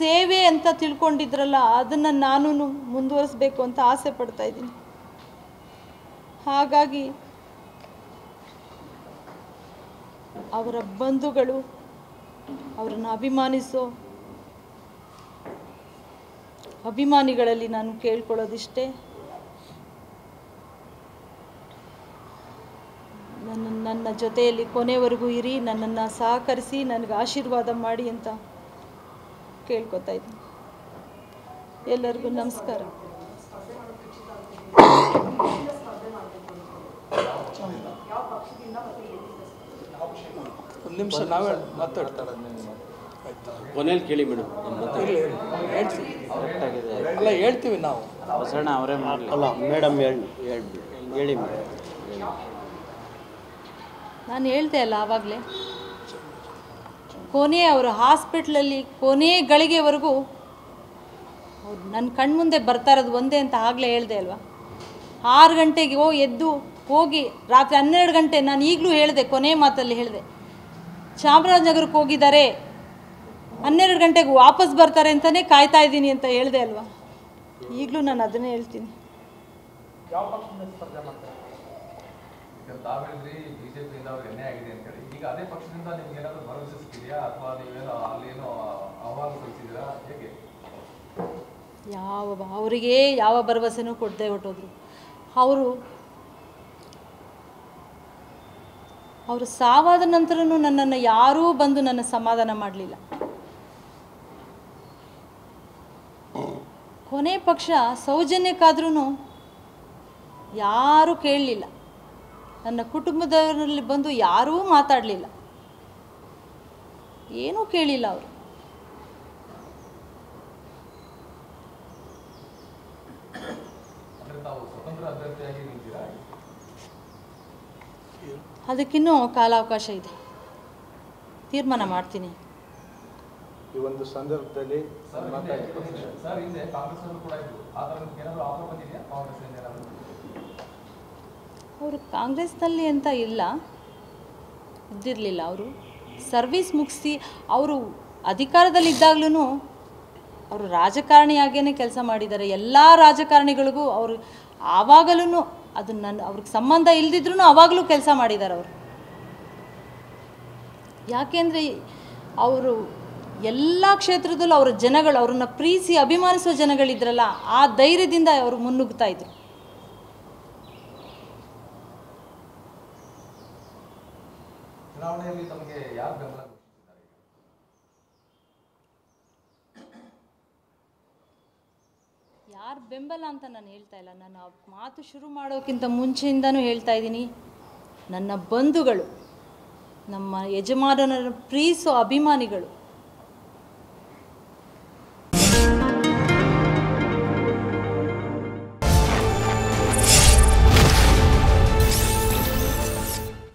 ಸೇವೆ ಅಂತ ತಿಳ್ಕೊಂಡಿದ್ರಲ್ಲ, ಅದನ್ನು ನಾನು ಮುಂದುವರಿಸಬೇಕು ಅಂತ ಆಸೆ ಪಡ್ತಾ ಇದ್ದೀನಿ. ಹಾಗಾಗಿ ಅವರ ಬಂಧುಗಳು, ಅವರನ್ನು ಅಭಿಮಾನಿಗಳಲ್ಲಿ ನಾನು ಕೇಳ್ಕೊಳ್ಳೋದಿಷ್ಟೇ, ನನ್ನ ಜೊತೆಯಲ್ಲಿ ಕೊನೆವರೆಗೂ ಇರಿ, ನನ್ನನ್ನು ಸಹಕರಿಸಿ, ನನಗೆ ಆಶೀರ್ವಾದ ಮಾಡಿ ಅಂತ ಕೇಳ್ಕೊತಾ ಇದ್ದೀನಿ. ಎಲ್ಲರಿಗೂ ನಮಸ್ಕಾರ. ಒಂದು ನಿಮಿಷ ನಾವೇ ಮಾತಾಡ್ತಾರೆ, ಕೊನೆಯಲ್ಲಿ ಕೇಳಿ ಮೇಡಮ್. ಅಲ್ಲ ಹೇಳ್ತೀವಿ ನಾವು, ಬಸಣ್ಣ ಅವರೇ ಮಾಡಲಿ. ಅಲ್ಲ ಮೇಡಮ್ ಹೇಳಿ ಮೇಡಮ್. ನಾನು ಹೇಳ್ದೆ ಅಲ್ಲ ಆವಾಗಲೇ, ಅವರ ಹಾಸ್ಪಿಟ್ಲಲ್ಲಿ ಕೊನೆ ಗಳಿಗೆವರೆಗೂ ಅವ್ರು ನನ್ನ ಕಣ್ಮುಂದೆ ಬರ್ತಾ ಇರೋದು ಒಂದೇ ಅಂತ ಆಗಲೇ ಹೇಳ್ದೆ ಅಲ್ವಾ. 6 ಗಂಟೆಗೆ ಎದ್ದು ಹೋಗಿ ರಾತ್ರಿ 12 ಗಂಟೆ, ನಾನು ಈಗಲೂ ಹೇಳಿದೆ, ಕೊನೆ ಮಾತಲ್ಲಿ ಹೇಳಿದೆ, ಚಾಮರಾಜನಗರಕ್ಕೆ ಹೋಗಿದ್ದಾರೆ, 12 ಗಂಟೆಗೆ ವಾಪಸ್ ಬರ್ತಾರೆ ಅಂತಲೇ ಕಾಯ್ತಾ ಇದ್ದೀನಿ ಅಂತ ಹೇಳಿದೆ ಅಲ್ವಾ. ಈಗಲೂ ನಾನು ಅದನ್ನೇ ಹೇಳ್ತೀನಿ. ಯಾವ ಪಕ್ಷದಿಂದ ಸ್ಪರ್ಧೆ ಮಾಡ್ತಾರೆ? ತಾವು ಹೇಳಿದ್ರಿ ಬಿಜೆಪಿಯಿಂದ ಅವ್ರಿಗೆ ಅನ್ಯಾಯ ಆಗಿದೆ ಅಂತ ಹೇಳಿ. ಈಗ ಅದೇ ಪಕ್ಷದಿಂದ ನಿಮ್ಗೆ ಏನಾದರೂ ಭರವಸೆ ಸಿಕ್ಕಿದೆಯಾ, ಅಥವಾ ನೀವೇನೋ ಅಲ್ಲೇನೋ ಆಹ್ವಾನ ಸಲ್ಲಿಸಿದ್ದೀರಾ, ಹೇಗೆ? ಅವರಿಗೆ ಯಾವ ಭರವಸೆನೂ ಕೊಡದೆ ಹೊರಟೋದ್ರು. ಅವರು ಸಾವಾದ ನಂತರನೂ ನನ್ನನ್ನು ಯಾರೂ ಬಂದು ನನ್ನ ಸಮಾಧಾನ ಮಾಡಲಿಲ್ಲ. ಕೊನೆ ಪಕ್ಷ ಸೌಜನ್ಯಕ್ಕಾದ್ರೂ ಯಾರೂ ಕೇಳಲಿಲ್ಲ. ನನ್ನ ಕುಟುಂಬದವರಲ್ಲಿ ಬಂದು ಯಾರೂ ಮಾತಾಡಲಿಲ್ಲ, ಏನೂ ಕೇಳಿಲ್ಲ ಅವರು. ಅದಕ್ಕಿನ್ನೂ ಕಾಲಾವಕಾಶ ಇದೆ, ತೀರ್ಮಾನ ಮಾಡ್ತೀನಿ. ಈ ಒಂದು ಸಂದರ್ಭದಲ್ಲಿ ಅವರು ಕಾಂಗ್ರೆಸ್ನಲ್ಲಿ ಅಂತ ಇದ್ದಿರಲಿಲ್ಲ. ಅವರು ಸರ್ವಿಸ್ ಮುಗಿಸಿ ಅವರು ಅಧಿಕಾರದಲ್ಲಿದ್ದಾಗಲೂ ಅವರು ರಾಜಕಾರಣಿಯಾಗೇ ಕೆಲಸ ಮಾಡಿದ್ದಾರೆ. ಎಲ್ಲ ರಾಜಕಾರಣಿಗಳಿಗೂ ಅವರು ಆವಾಗಲೂ ಅದು ಅವ್ರಿಗೆ ಸಂಬಂಧ ಇಲ್ದಿದ್ರೂ ಆವಾಗಲೂ ಕೆಲಸ ಮಾಡಿದ್ದಾರೆ ಅವರು. ಯಾಕೆಂದರೆ ಅವರು ಎಲ್ಲ ಕ್ಷೇತ್ರದಲ್ಲೂ ಅವರ ಜನಗಳು, ಅವ್ರನ್ನ ಪ್ರೀತಿಸಿ ಅಭಿಮಾನಿಸೋ ಜನಗಳಿದ್ರಲ್ಲ, ಆ ಧೈರ್ಯದಿಂದ ಅವರು ಮುನ್ನುಗ್ತಾ ಇದ್ರು. ಚುನಾವಣೆಯಲ್ಲಿ ತಮಗೆ ಯಾರು ಬೆಂಬಲ ಘೋಷಿಸಿದ್ದಾರೆ? ಯಾರು ಬೆಂಬಲ ಅಂತ ನಾನು ಹೇಳ್ತಾ ಇಲ್ಲ. ನಾನು ಆ ಮಾತು ಶುರು ಮಾಡೋಕ್ಕಿಂತ ಮುಂಚೆಯಿಂದನೂ ಹೇಳ್ತಾ ಇದ್ದೀನಿ, ನನ್ನ ಬಂಧುಗಳು, ನಮ್ಮ ಯಜಮಾನರ ಪ್ರೀತಿಸೋ ಅಭಿಮಾನಿಗಳು,